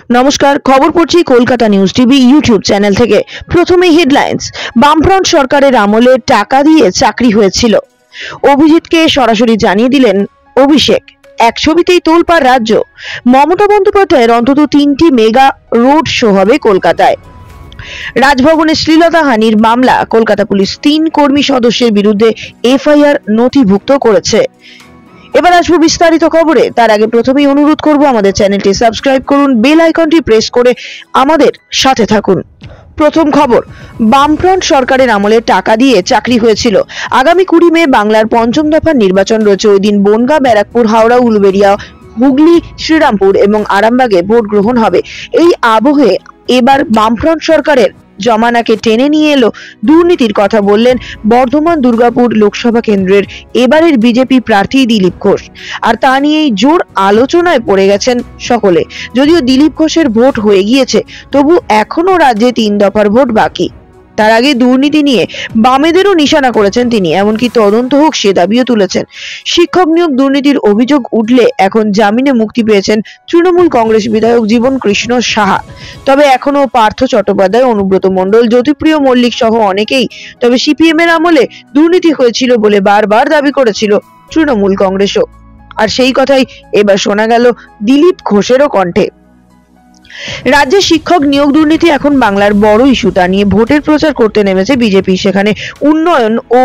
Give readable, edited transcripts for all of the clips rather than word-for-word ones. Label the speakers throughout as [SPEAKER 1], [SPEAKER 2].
[SPEAKER 1] নমস্কার, খবর পড়ছি Kolkata news TV YouTube channel থেকে। প্রথমে হেডলাইন্স। বামফ্রন্ট সরকারের আমলে টাকা দিয়ে চাকরি হয়েছিল, অভিজিৎকে সরাসরি জানিয়ে দিলেন অভিষেক। এক ছবিতেই তোলপাড় রাজ্য। মমতা বন্দ্যোপাধ্যায়ের অন্তত 3টি মেগা রোড শো হবে কলকাতায়। রাজভবনে শ্লীলতাহানির মামলা, কলকাতা পুলিশ 3 কর্মী সদস্যের বিরুদ্ধে এফআইআর নথিভুক্ত করেছে। এবার আসবো বিস্তারিত খবরে। তার আগে প্রথমেই অনুরোধ করব আমাদের চ্যানেলটি সাবস্ক্রাইব করুন, বেল আইকনটি প্রেস করে আমাদের সাথে থাকুন। প্রথম খবর, বামফ্রন্ট সরকারের আমলে টাকা দিয়ে চাকরি হয়েছিল। আগামী 20 মে বাংলার পঞ্চম দফার নির্বাচন রয়েছে। ওই দিন বনগাঁ, ব্যারাকপুর, হাওড়া, উলুবেড়িয়া, হুগলি, শ্রীরামপুর এবং আরামবাগে ভোট গ্রহণ হবে। এই আবহে এবার বামফ্রন্ট সরকারের জমানাকে টেনে নিয়ে এলো দুর্নীতির কথা বললেন বর্ধমান দুর্গাপুর লোকসভা কেন্দ্রের এবারের বিজেপি প্রার্থী দিলীপ ঘোষ। আর তা নিয়েই জোর আলোচনায় পড়ে গেছেন সকলে। যদিও দিলীপ ঘোষের ভোট হয়ে গিয়েছে, তবু এখনো রাজ্যে 3 দফার ভোট বাকি। তার আগে দুর্নীতি নিয়ে বামেদেরও নিশানা করেছেন তিনি, এমনকি তদন্ত হোক সে দাবিও তুলেছেন। শিক্ষক নিয়োগ দুর্নীতির অভিযোগ উঠলে এখন জামিনে মুক্তি পেয়েছেন তৃণমূল কংগ্রেস বিধায়ক জীবন কৃষ্ণ সাহা। তবে এখনো পার্থ চট্টোপাধ্যায়, অনুব্রত মণ্ডল, জ্যোতিপ্রিয় মল্লিক সহ অনেকেই তবে সিপিএম এর আমলে দুর্নীতি হয়েছিল বলে বারবার দাবি করেছিল তৃণমূল কংগ্রেসও। আর সেই কথাই এবার শোনা গেল দিলীপ ঘোষেরও কণ্ঠে। রাজ্যে শিক্ষক নিয়োগ দুর্নীতি এখন বাংলার বড় ইস্যু। তা নিয়ে ভোটের প্রচার করতে নেমেছে বিজেপি। সেখানে উন্নয়ন ও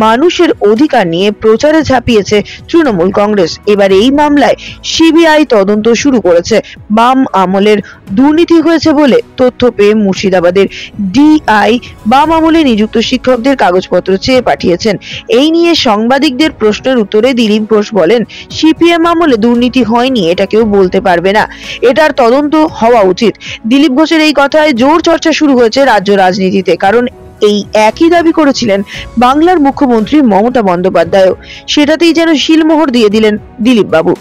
[SPEAKER 1] মানুষের অধিকার নিয়ে প্রচারে ঝাঁপিয়েছে তৃণমূল কংগ্রেস। এবার এই মামলায় সিবিআই তদন্ত শুরু করেছে। বাম আমলের দুর্নীতি হয়েছে বলে তথ্য পেয়ে মুর্শিদাবাদের ডিআই বাম আমলে নিযুক্ত শিক্ষকদের কাগজপত্র চেয়ে পাঠিয়েছেন। এই নিয়ে সাংবাদিকদের প্রশ্নের উত্তরে দিলীপ ঘোষ বলেন, সিপিএম আমলে দুর্নীতি হয়নি এটা কেউ বলতে পারবে না, এটার তদন্ত হওয়া উচিত। দিলীপ ঘোষের এই কথায় জোর চর্চা শুরু হয়েছে রাজ্য রাজনীতিতে, কারণ এই একই দাবি করেছিলেন বাংলার মুখ্যমন্ত্রী মমতা বন্দ্যোপাধ্যায়। সেটাতেই যেন শিলমোহর দিয়ে দিলেন দিলীপ বাবু।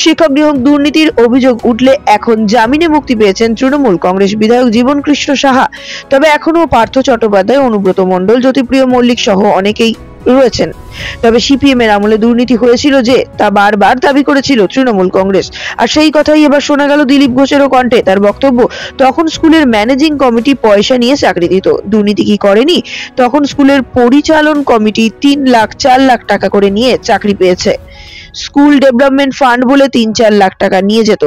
[SPEAKER 1] শিক্ষক নিয়োগ দুর্নীতির অভিযোগ উঠলে এখন জামিনে মুক্তি পেয়েছেন তৃণমূল কংগ্রেস বিধায়ক জীবন কৃষ্ণ সাহা। তবে এখনো পার্থ চট্টোপাধ্যায়, অনুব্রত মণ্ডল, জ্যোতিপ্রিয় মল্লিক সহ অনেকেই রয়েছেন। তবে সিপিএম এর আমলে দুর্নীতি হয়েছিল যে তা বারবার দাবি করেছিল তৃণমূল কংগ্রেস। আর সেই কথাই এবার শোনা গেল দিলীপ ঘোষেরও কণ্ঠে। তার বক্তব্য, তখন স্কুলের ম্যানেজিং কমিটি পয়সা নিয়ে চাকরি দিত, দুর্নীতি কি করেনি? তখন স্কুলের পরিচালন কমিটি 3 লাখ 4 লাখ টাকা করে নিয়ে চাকরি পেয়েছে। স্কুল ডেভেলপমেন্ট ফান্ড বলে 3-4 লাখ টাকা নিয়ে যেত।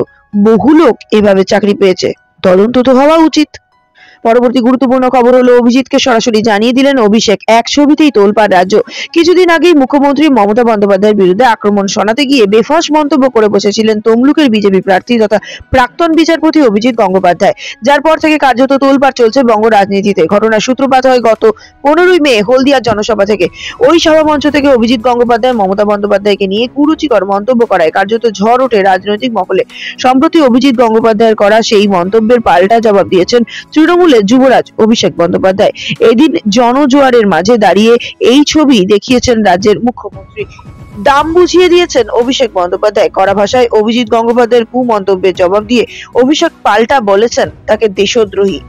[SPEAKER 1] বহু লোক এভাবে চাকরি পেয়েছে, তদন্ত তো হওয়া উচিত। পরবর্তী গুরুত্বপূর্ণ খবর হলো, অভিজিৎকে সরাসরি জানিয়ে দিলেন অভিষেক। এক ছবিতেই তোলপাড় রাজ্য। কিছুদিন আগেই মুখ্যমন্ত্রী মমতা বন্দ্যোপাধ্যায়ের বিরুদ্ধে আক্রমণ শোনাতে গিয়ে বেফাঁস মন্তব্য করে বসেছিলেন তমলুকের বিজেপি প্রার্থী তথা প্রাক্তন বিচারপতি অভিজিৎ গঙ্গোপাধ্যায়, যার পর থেকে কার্যত তোলপাড় চলছে বঙ্গ রাজনীতিতে। ঘটনার সূত্রপাত হয় গত 15ই মে হলদিয়ার জনসভা থেকে। ওই সভামঞ্চ থেকে অভিজিৎ গঙ্গোপাধ্যায় মমতা বন্দ্যোপাধ্যায়কে নিয়ে কুরুচিকর মন্তব্য করায় কার্যত ঝড় ওঠে রাজনৈতিক মহলে। সম্প্রতি অভিজিৎ গঙ্গোপাধ্যায়ের করা সেই মন্তব্যের পাল্টা জবাব দিয়েছেন তৃণমূলের যুবরাজ অভিষেক বন্দ্যোপাধ্যায়। এদিন জনজোয়ারের মাঝে দাঁড়িয়ে এই ছবি দেখিয়েছেন রাজ্যের মুখ্যমন্ত্রী। দাম বুঝিয়ে দিয়েছেন অভিষেক বন্দ্যোপাধ্যায়। কড়া ভাষায় অভিজিৎ গঙ্গোপাধ্যায়ের কুমন্তব্যের জবাব দিয়ে অভিষেক পাল্টা বলেছেন তাকে দেশদ্রোহী।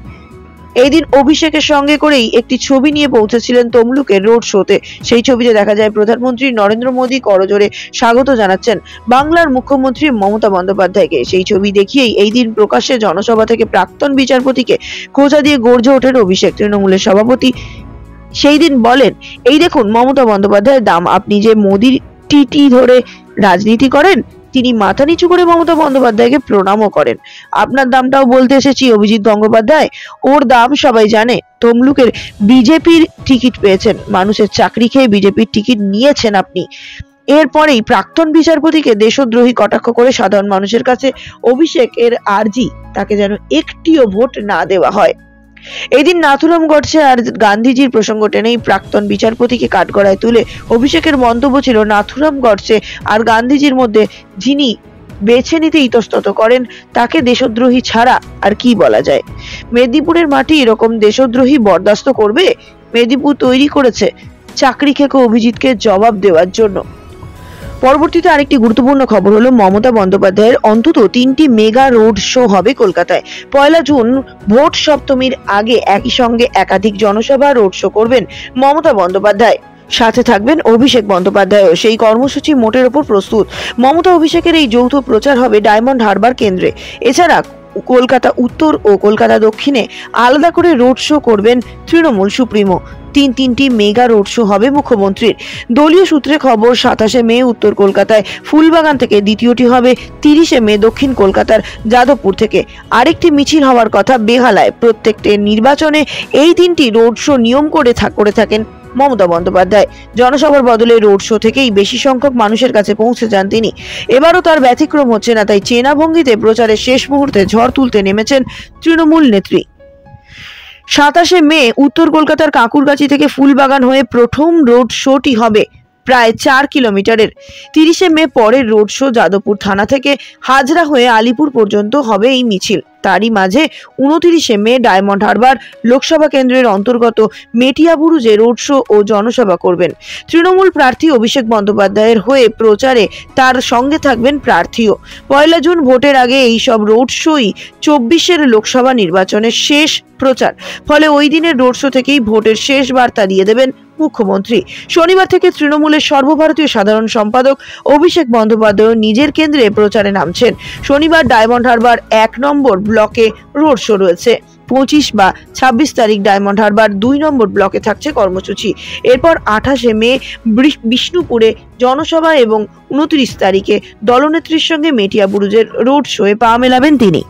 [SPEAKER 1] এই দিন অভিষেকের সঙ্গে করেই একটি ছবি নিয়ে পৌঁছেছিলেন তমলুকের রোড শোতে। সেই ছবিতে দেখা যায় প্রধানমন্ত্রী নরেন্দ্র মোদী করজোড়ে স্বাগত জানাচ্ছেন বাংলার মুখ্যমন্ত্রী মমতা বন্দ্যোপাধ্যায়কে। সেই ছবি দেখিয়েই এই দিন প্রকাশ্যে জনসভা থেকে প্রাক্তন বিচারপতিকে খোঁচা দিয়ে গর্জে ওঠেন অভিষেক। তৃণমূলের সভাপতি সেই দিন বলেন, এই দেখুন মমতা বন্দ্যোপাধ্যায়ের দাম, আপনি যে মোদীর টিটি ধরে রাজনীতি করেন, তিনি মাথা নিচু করে মমতা বন্দ্যোপাধ্যায়কে প্রণামও করেন। আপনার দামটাও বলতে এসেছি অভিজিৎ গঙ্গোপাধ্যায়, ওর দাম সবাই জানে। তমলুকের বিজেপির টিকিট পেয়েছেন, মানুষের চাকরি খেয়ে বিজেপির টিকিট নিয়েছেন আপনি। এরপরেই প্রাক্তন বিচারপতিকে দেশদ্রোহী কটাক্ষ করে সাধারণ মানুষের কাছে অভিষেকের আর্জি, তাকে যেন একটিও ভোট না দেওয়া হয়। এদিন নাথুরাম গডসে আর গান্ধীজির প্রসঙ্গ টেনেই প্রাক্তন বিচারপতিকে কাঠগড়ায় তুলে অভিষেকের মন্তব্য ছিল, নাথুরাম গডসে আর গান্ধীজির মধ্যে যিনি বেছে নিতে ইতস্তত করেন তাকে দেশদ্রোহী ছাড়া আর কি বলা যায়? মেদিনীপুরের মাটি এরকম দেশদ্রোহী বরদাস্ত করবে? মেদিনীপুর তৈরি করেছে চাকরি খেকো অভিজিৎকে জবাব দেওয়ার জন্য। পরবর্তীতে আরেকটি গুরুত্বপূর্ণ খবর হলো, মমতা বন্দ্যোপাধ্যায়ের অন্তত 3টি মেগা রোড শো হবে কলকাতায়। 1 জুন ভোট সপ্তমীর আগে একই সঙ্গে একাধিক জনসভা রোড শো করবেন মমতা বন্দ্যোপাধ্যায়। সাথে থাকবেন অভিষেক বন্দ্যোপাধ্যায়ও। সেই কর্মসূচি মোটের ওপর প্রস্তুত। মমতা অভিষেকের এই যৌথ প্রচার হবে ডায়মন্ড হারবার কেন্দ্রে। এছাড়া কলকাতা উত্তর ও কলকাতা দক্ষিণে আলাদা করে রোড শো করবেন তৃণমূল সুপ্রিমো। তিনটি মেগা রোড শো হবে মুখ্যমন্ত্রীর। দলীয় সূত্রে খবর, 27শে মে উত্তর কলকাতায় ফুলবাগান থেকে, দ্বিতীয়টি হবে 30শে মে দক্ষিণ কলকাতার যাদবপুর থেকে। আরেকটি মিছিল হওয়ার কথা বেহালায়। প্রত্যেকটি নির্বাচনে এই 3টি রোড শো নিয়ম করে থাকেন মমতা বন্দ্যোপাধ্যায়। জনসভার বদলে রোড শো থেকেই বেশি সংখ্যক মানুষের কাছে পৌঁছে যান তিনি। এবারও তার ব্যতিক্রম হচ্ছে না, তাই চেনা ভঙ্গিতে প্রচারের শেষ মুহূর্তে ঝড় তুলতে নেমেছেন তৃণমূল নেত্রী। 27শে মে উত্তর কলকাতার কাঁকুরগাছি থেকে ফুলবাগান হয়ে প্রথম রোড শোটি হবে প্রায় 4 কিলোমিটারের। 30শে মে পরের রোড শো যাদবপুর থানা থেকে হাজরা হয়ে আলিপুর পর্যন্ত হবে এই মিছিল। তারই মাঝে 29শে মে ডায়মন্ড হারবার লোকসভা কেন্দ্রের অন্তর্গত মেটিয়াবুরুজে রোড শো ও জনসভা করবেন তৃণমূল প্রার্থী অভিষেক বন্দ্যোপাধ্যায়ের হয়ে। প্রচারে তার সঙ্গে থাকবেন প্রার্থীও। 1 জুন ভোটের আগে এই সব রোড শোই 24এর লোকসভা নির্বাচনের শেষ প্রচার। ফলে ওই দিনের রোড শো থেকেই ভোটের শেষ বার্তা দিয়ে দেবেন মুখ্যমন্ত্রী। শনিবার থেকে তৃণমূলের সর্বভারতীয় সাধারণ সম্পাদক অভিষেক বন্দ্যোপাধ্যায় নিজের কেন্দ্রে প্রচারে নামছেন। শনিবার ডায়মন্ড হারবার 1 নম্বর ব্লকে রোড শো রয়েছে। 25 বা 26 তারিখ ডায়মন্ড হারবার 2 নম্বর ব্লকে থাকছে কর্মসূচি। এরপর 28শে মে বিষ্ণুপুরে জনসভা এবং 29 তারিখে দলনেত্রীর সঙ্গে মেটিয়াবুরুজের রোড শোয়ে পা মেলাবেন তিনি।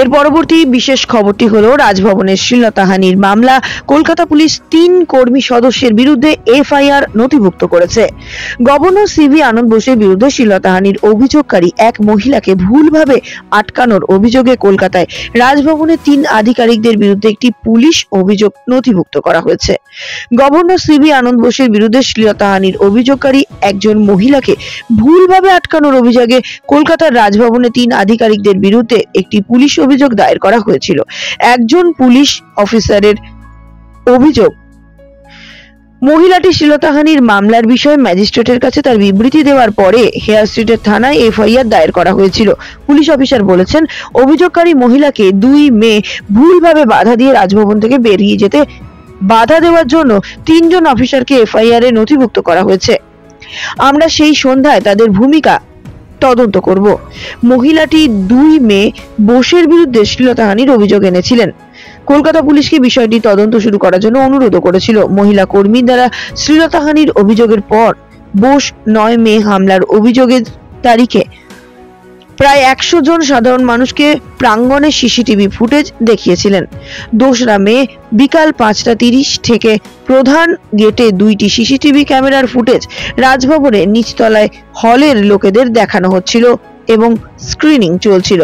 [SPEAKER 1] এর পরবর্তী বিশেষ খবরটি হলো, রাজভবনের শ্লীলতাহানির মামলা। কলকাতা পুলিশ 3 কর্মী সদস্যের বিরুদ্ধে এফআইআর নথিভুক্ত করেছে। গভর্নর সিভি আনন্দ বোসের বিরুদ্ধে শ্লীলতাহানির অভিযোগকারী এক মহিলাকে ভুলভাবে আটকানোর অভিযোগে কলকাতায় রাজভবনের 3 আধিকারিকদের বিরুদ্ধে একটি পুলিশ অভিযোগ নথিভুক্ত করা হয়েছে। গভর্নর সিভি আনন্দ বোসের বিরুদ্ধে শ্লীলতাহানির অভিযোগকারী একজন মহিলাকে ভুলভাবে আটকানোর অভিযোগে কলকাতার রাজভবনের 3 আধিকারিকদের বিরুদ্ধে একটি পুলিশ অভিযোগ দায়ের করা হয়েছিল। একজন পুলিশ অফিসারের অভিযোগ, মহিলাটি শ্লীলতাহানির মামলার বিষয়ে ম্যাজিস্ট্রেটের কাছে তার বিবৃতি দেওয়ার পরে হেয়ার স্ট্রিটের থানায় এফআইআর দায়ের করা হয়েছিল। পুলিশ অফিসার বলেছেন, অভিযোগকারী মহিলাকে 2 মে ভুলভাবে বাধা দিয়ে রাজভবন থেকে বেরিয়ে যেতে বাধা দেওয়ার জন্য 3 জন অফিসারকে এফআইআর এ নথিভুক্ত করা হয়েছে। আমরা সেই সন্ধ্যায় তাদের ভূমিকা তদন্ত করব। মহিলাটি 2 মে বোসের বিরুদ্ধে শ্লীলতাহানির অভিযোগ এনেছিলেন। কলকাতা পুলিশকে বিষয়টি তদন্ত শুরু করার জন্য অনুরোধ করেছিল। মহিলা কর্মীর দ্বারা শ্লীলতাহানির অভিযোগের পর বোস 9 মে হামলার অভিযোগের তারিখে প্রায় 100 জন সাধারণ মানুষকে প্রাঙ্গণে সিসিটিভি ফুটেজ দেখিয়েছিলেন। 2রা মে বিকাল 5:30 থেকে প্রধান গেটে 2টি সিসিটিভি ক্যামেরার ফুটেজ রাজভবনের নিচতলায় হলের লোকেদের দেখানো হচ্ছিল এবং স্ক্রিনিং চলছিল।